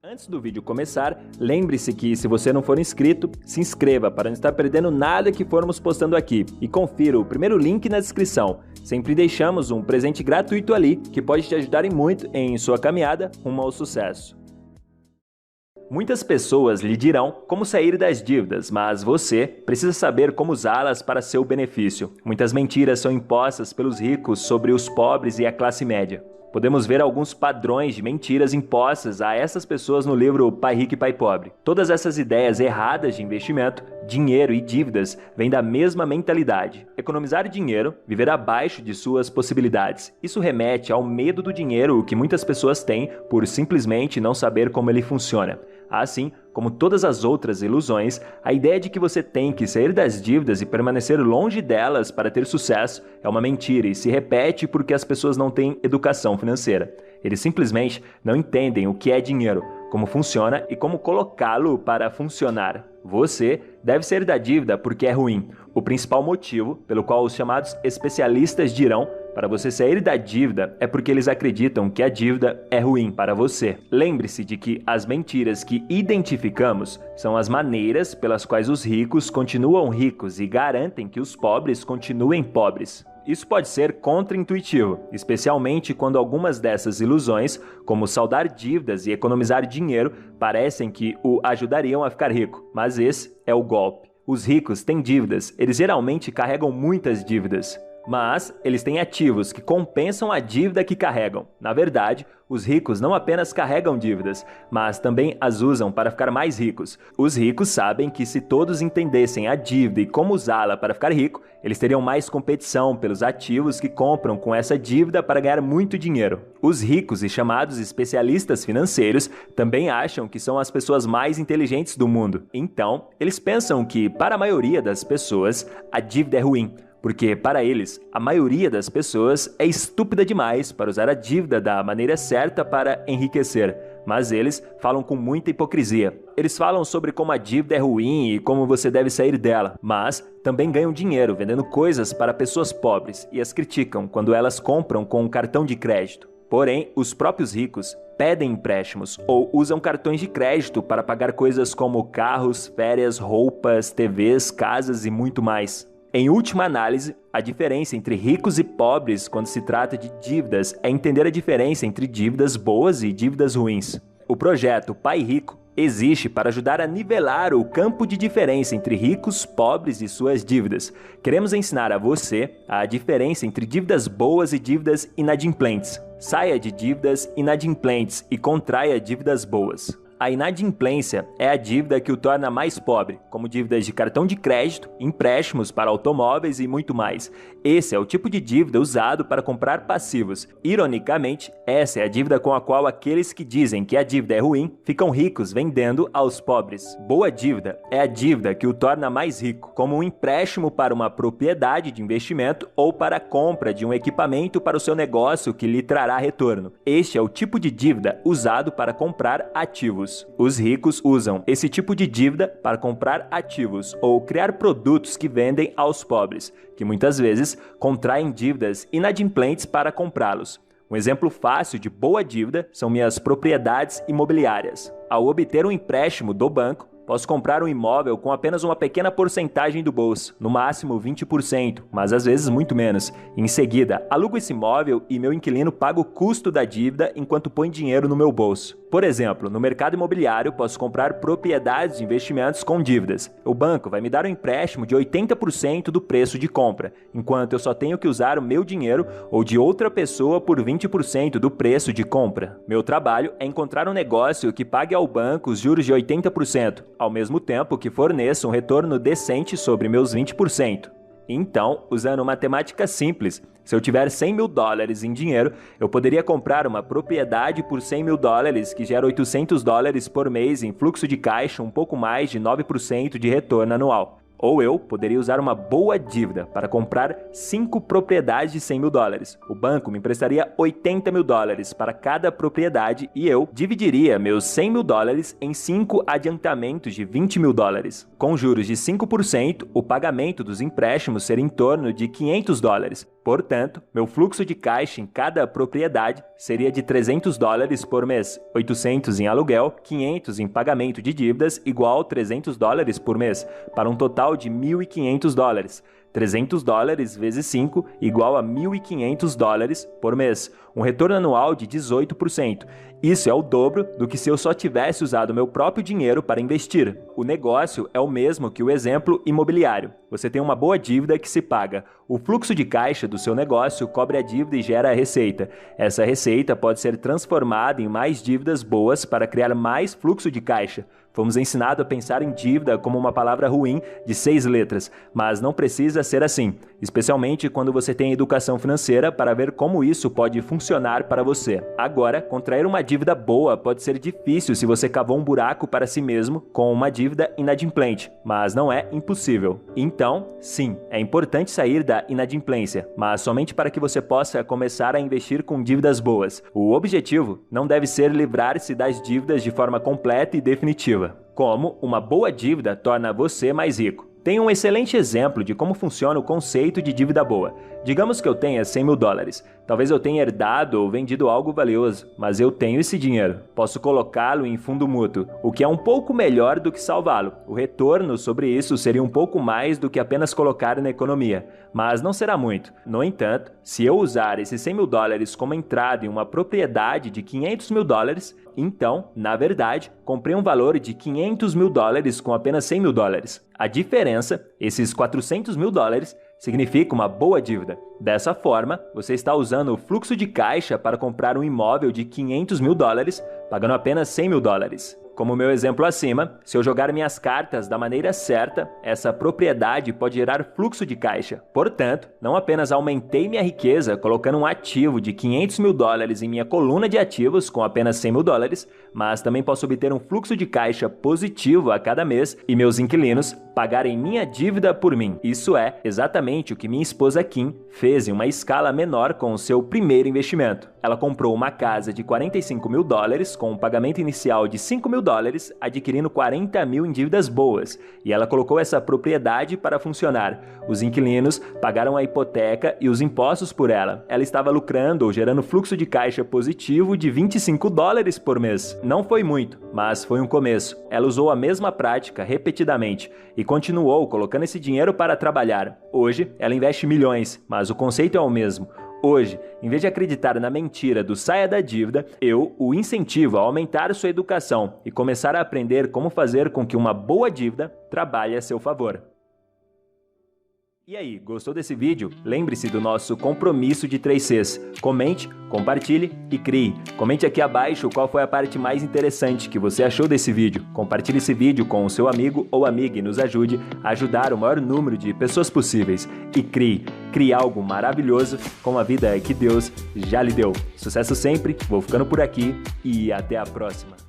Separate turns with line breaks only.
Antes do vídeo começar, lembre-se que se você não for inscrito, se inscreva para não estar perdendo nada que formos postando aqui e confira o primeiro link na descrição. Sempre deixamos um presente gratuito ali que pode te ajudar e muito em sua caminhada rumo ao sucesso. Muitas pessoas lhe dirão como sair das dívidas, mas você precisa saber como usá-las para seu benefício. Muitas mentiras são impostas pelos ricos sobre os pobres e a classe média. Podemos ver alguns padrões de mentiras impostas a essas pessoas no livro Pai Rico e Pai Pobre. Todas essas ideias erradas de investimento, dinheiro e dívidas vêm da mesma mentalidade. Economizar dinheiro, viver abaixo de suas possibilidades. Isso remete ao medo do dinheiro que muitas pessoas têm por simplesmente não saber como ele funciona. Assim, como todas as outras ilusões, a ideia de que você tem que sair das dívidas e permanecer longe delas para ter sucesso é uma mentira e se repete porque as pessoas não têm educação financeira. Eles simplesmente não entendem o que é dinheiro, como funciona e como colocá-lo para funcionar. Você deve sair da dívida porque é ruim. O principal motivo pelo qual os chamados especialistas dirão para você sair da dívida é porque eles acreditam que a dívida é ruim para você. Lembre-se de que as mentiras que identificamos são as maneiras pelas quais os ricos continuam ricos e garantem que os pobres continuem pobres. Isso pode ser contraintuitivo, especialmente quando algumas dessas ilusões, como saldar dívidas e economizar dinheiro, parecem que o ajudariam a ficar rico. Mas esse é o golpe. Os ricos têm dívidas, eles geralmente carregam muitas dívidas. Mas eles têm ativos que compensam a dívida que carregam. Na verdade, os ricos não apenas carregam dívidas, mas também as usam para ficar mais ricos. Os ricos sabem que se todos entendessem a dívida e como usá-la para ficar rico, eles teriam mais competição pelos ativos que compram com essa dívida para ganhar muito dinheiro. Os ricos e chamados especialistas financeiros também acham que são as pessoas mais inteligentes do mundo. Então, eles pensam que, para a maioria das pessoas, a dívida é ruim. Porque, para eles, a maioria das pessoas é estúpida demais para usar a dívida da maneira certa para enriquecer. Mas eles falam com muita hipocrisia. Eles falam sobre como a dívida é ruim e como você deve sair dela. Mas também ganham dinheiro vendendo coisas para pessoas pobres e as criticam quando elas compram com um cartão de crédito. Porém, os próprios ricos pedem empréstimos ou usam cartões de crédito para pagar coisas como carros, férias, roupas, TVs, casas e muito mais. Em última análise, a diferença entre ricos e pobres quando se trata de dívidas é entender a diferença entre dívidas boas e dívidas ruins. O projeto Pai Rico existe para ajudar a nivelar o campo de diferença entre ricos, pobres e suas dívidas. Queremos ensinar a você a diferença entre dívidas boas e dívidas inadimplentes. Saia de dívidas inadimplentes e contraia dívidas boas. A inadimplência é a dívida que o torna mais pobre, como dívidas de cartão de crédito, empréstimos para automóveis e muito mais. Esse é o tipo de dívida usado para comprar passivos. Ironicamente, essa é a dívida com a qual aqueles que dizem que a dívida é ruim ficam ricos vendendo aos pobres. Boa dívida é a dívida que o torna mais rico, como um empréstimo para uma propriedade de investimento ou para a compra de um equipamento para o seu negócio que lhe trará retorno. Este é o tipo de dívida usado para comprar ativos. Os ricos usam esse tipo de dívida para comprar ativos ou criar produtos que vendem aos pobres, que muitas vezes contraem dívidas inadimplentes para comprá-los. Um exemplo fácil de boa dívida são minhas propriedades imobiliárias. Ao obter um empréstimo do banco, posso comprar um imóvel com apenas uma pequena porcentagem do bolso, no máximo 20%, mas às vezes muito menos. Em seguida, alugo esse imóvel e meu inquilino paga o custo da dívida enquanto põe dinheiro no meu bolso. Por exemplo, no mercado imobiliário, posso comprar propriedades de investimentos com dívidas. O banco vai me dar um empréstimo de 80% do preço de compra, enquanto eu só tenho que usar o meu dinheiro ou de outra pessoa por 20% do preço de compra. Meu trabalho é encontrar um negócio que pague ao banco os juros de 80%, ao mesmo tempo que forneça um retorno decente sobre meus 20%. Então, usando matemática simples, se eu tiver 100 mil dólares em dinheiro, eu poderia comprar uma propriedade por 100 mil dólares que gera 800 dólares por mês em fluxo de caixa, um pouco mais de 9% de retorno anual. Ou eu poderia usar uma boa dívida para comprar 5 propriedades de $100.000. O banco me emprestaria $80.000 para cada propriedade e eu dividiria meus $100.000 em 5 adiantamentos de $20.000. Com juros de 5%, o pagamento dos empréstimos seria em torno de $500. Portanto, meu fluxo de caixa em cada propriedade seria de $300 por mês, 800 em aluguel, 500 em pagamento de dívidas, igual $300 por mês, para um total de $1.500. $300 vezes 5 igual a $1.500 por mês, um retorno anual de 18%. Isso é o dobro do que se eu só tivesse usado meu próprio dinheiro para investir. O negócio é o mesmo que o exemplo imobiliário. Você tem uma boa dívida que se paga. O fluxo de caixa do seu negócio cobre a dívida e gera a receita. Essa receita pode ser transformada em mais dívidas boas para criar mais fluxo de caixa. Fomos ensinados a pensar em dívida como uma palavra ruim de 6 letras, mas não precisa ser assim, especialmente quando você tem educação financeira para ver como isso pode funcionar para você. Agora, contrair uma dívida boa pode ser difícil se você cavou um buraco para si mesmo com uma dívida inadimplente, mas não é impossível. Então, sim, é importante sair da inadimplência, mas somente para que você possa começar a investir com dívidas boas. O objetivo não deve ser livrar-se das dívidas de forma completa e definitiva. Como uma boa dívida torna você mais rico. Tem um excelente exemplo de como funciona o conceito de dívida boa. Digamos que eu tenha $100.000. Talvez eu tenha herdado ou vendido algo valioso, mas eu tenho esse dinheiro. Posso colocá-lo em fundo mútuo, o que é um pouco melhor do que salvá-lo. O retorno sobre isso seria um pouco mais do que apenas colocar na economia, mas não será muito. No entanto, se eu usar esses $100.000 como entrada em uma propriedade de $500.000, então, na verdade, comprei um valor de $500.000 com apenas $100.000. A diferença, esses $400.000, significa uma boa dívida. Dessa forma, você está usando o fluxo de caixa para comprar um imóvel de $500.000, pagando apenas $100.000. Como o meu exemplo acima, se eu jogar minhas cartas da maneira certa, essa propriedade pode gerar fluxo de caixa. Portanto, não apenas aumentei minha riqueza colocando um ativo de $500.000 em minha coluna de ativos com apenas $100.000, mas também posso obter um fluxo de caixa positivo a cada mês e meus inquilinos pagarem minha dívida por mim. Isso é exatamente o que minha esposa Kim fez em uma escala menor com o seu primeiro investimento. Ela comprou uma casa de $45.000 com um pagamento inicial de $5.000, adquirindo 40.000 em dívidas boas, e ela colocou essa propriedade para funcionar. Os inquilinos pagaram a hipoteca e os impostos por ela. Ela estava lucrando ou gerando fluxo de caixa positivo de $25 por mês. Não foi muito, mas foi um começo. Ela usou a mesma prática repetidamente e continuou colocando esse dinheiro para trabalhar. Hoje, ela investe milhões, mas o conceito é o mesmo. Hoje, em vez de acreditar na mentira do saia da dívida, eu o incentivo a aumentar sua educação e começar a aprender como fazer com que uma boa dívida trabalhe a seu favor. E aí, gostou desse vídeo? Lembre-se do nosso compromisso de 3 Cs. Comente, compartilhe e crie. Comente aqui abaixo qual foi a parte mais interessante que você achou desse vídeo. Compartilhe esse vídeo com o seu amigo ou amiga e nos ajude a ajudar o maior número de pessoas possíveis. E crie algo maravilhoso com a vida que Deus já lhe deu. Sucesso sempre, vou ficando por aqui e até a próxima.